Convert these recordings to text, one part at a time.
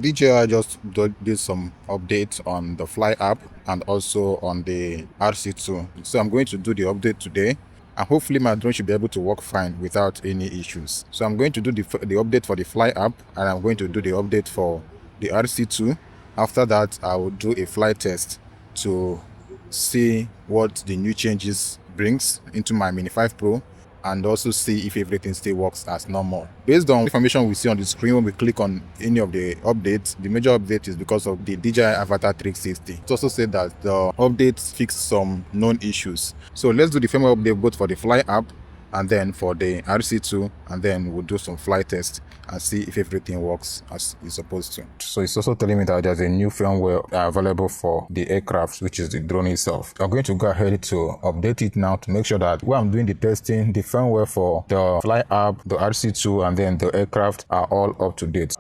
DJI just did some updates on the Fly app and also on the RC2. So I'm going to do the update today, and hopefully my drone should be able to work fine without any issues. So I'm going to do the update for the Fly app, and I'm going to do the update for the RC2. After that, I will do a flight test to see what the new changes brings into my Mini 5 Pro, and also see if everything still works as normal. Based on information we see on the screen when we click on any of the updates, the major update is because of the DJI Avatar 360. It also said that the updates fix some known issues. So let's do the firmware update both for the Fly app and then for the RC2, and then we'll do some flight tests and see if everything works as it's supposed to. So it's also telling me that there's a new firmware available for the aircraft, which is the drone itself. I'm going to go ahead to update it now to make sure that while I'm doing the testing, the firmware for the Fly app, the RC2, and then the aircraft are all up to date.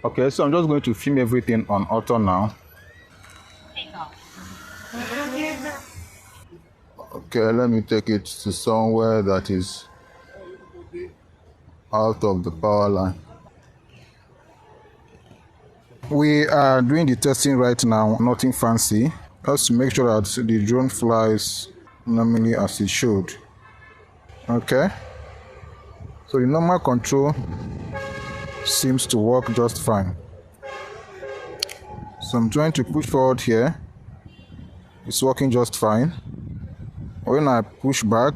Okay, so I'm just going to film everything on auto now. Okay, let me take it to somewhere that is out of the power line. We are doing the testing right now, nothing fancy, just to make sure that the drone flies normally as it should. Okay, so the normal control seems to work just fine. So I'm trying to push forward here. It's working just fine. When I push back,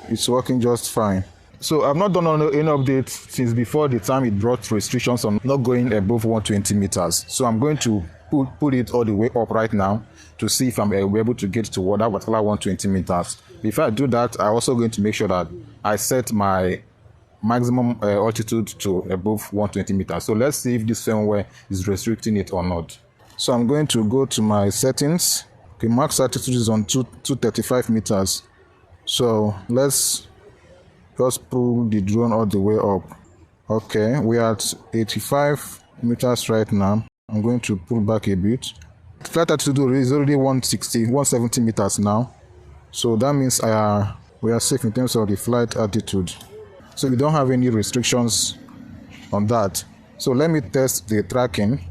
it's working just fine. So I've not done any update since before the time it brought restrictions on not going above 120 meters. So I'm going to put it all the way up right now to see if I'm able to get to that particular 120 meters. Before I do that, I'm also going to make sure that I set my maximum altitude to above 120 meters. So let's see if this firmware is restricting it or not. So I'm going to go to my settings. Okay, max altitude is on 235 meters. So let's just pull the drone all the way up. Okay, we are at 85 meters right now. I'm going to pull back a bit. Flight altitude is already 170 meters now. So that means we are safe in terms of the flight altitude. So we don't have any restrictions on that. So let me test the tracking.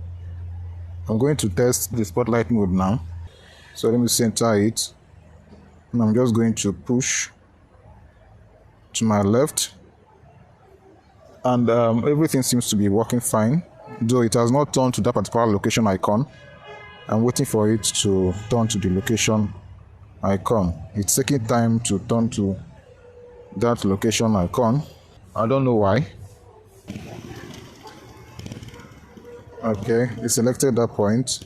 I'm going to test the spotlight mode now. So let me center it. And I'm just going to push to my left. And everything seems to be working fine. Though it has not turned to that particular location icon. I'm waiting for it to turn to the location icon. It's taking time to turn to that location icon. I don't know why. Okay, it selected that point.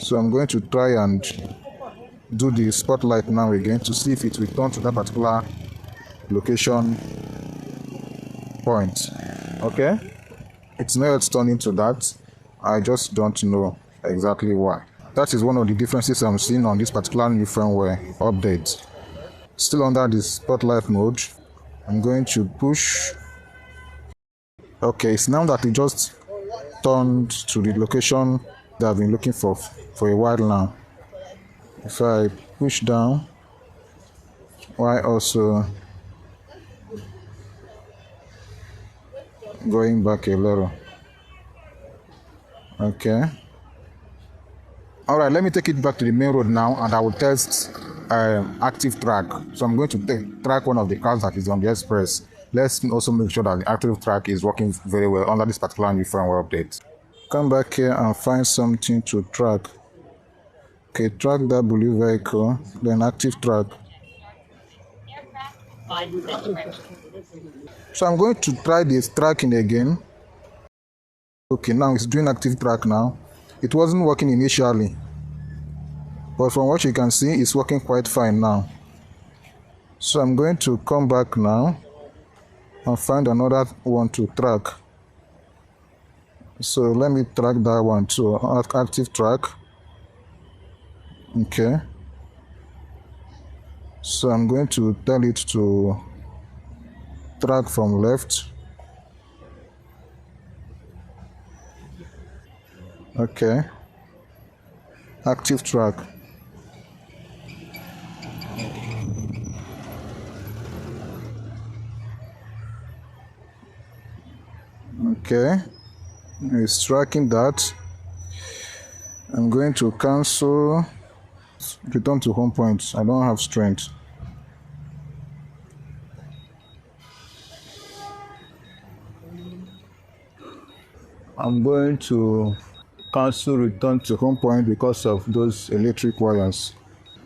So I'm going to try and do the spotlight now again to see if it will turn to that particular location point. Okay, it's not yet turning to that. I just don't know exactly why. That is one of the differences I'm seeing on this particular new firmware update. Still under the spotlight mode, I'm going to push. Okay, it's now that it just turned to the location that I've been looking for a while now. If I push down, while also going back a little. Okay. All right, let me take it back to the main road now, and I will test active track. So I'm going to track one of the cars that is on the express. Let's also make sure that the active track is working very well under this particular new firmware update. Come back here and find something to track. Okay, track that blue vehicle, then active track. So I'm going to try this tracking again. Okay, now it's doing active track now. It wasn't working initially, but from what you can see, it's working quite fine now. So I'm going to come back now and find another one to track. So let me track that one too, active track. Okay. So I'm going to tell it to track from left. Okay. Active track. Okay, it's tracking that. I'm going to cancel, return to home point. I don't have strength. I'm going to cancel return to home point because of those electric wires,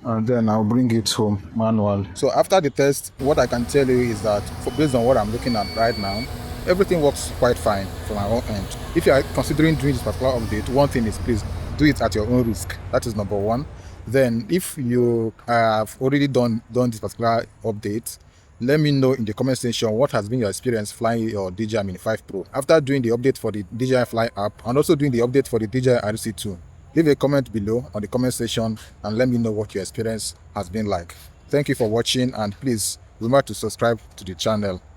and then I'll bring it home manual. So after the test, what I can tell you is that based on what I'm looking at right now, everything works quite fine from my own end. If you are considering doing this particular update, one thing is please do it at your own risk. That is number one. Then if you have already done this particular update, let me know in the comment section what has been your experience flying your DJI Mini 5 Pro after doing the update for the DJI Fly app and also doing the update for the DJI RC2. Leave a comment below on the comment section and let me know what your experience has been like. Thank you for watching, and please remember to subscribe to the channel.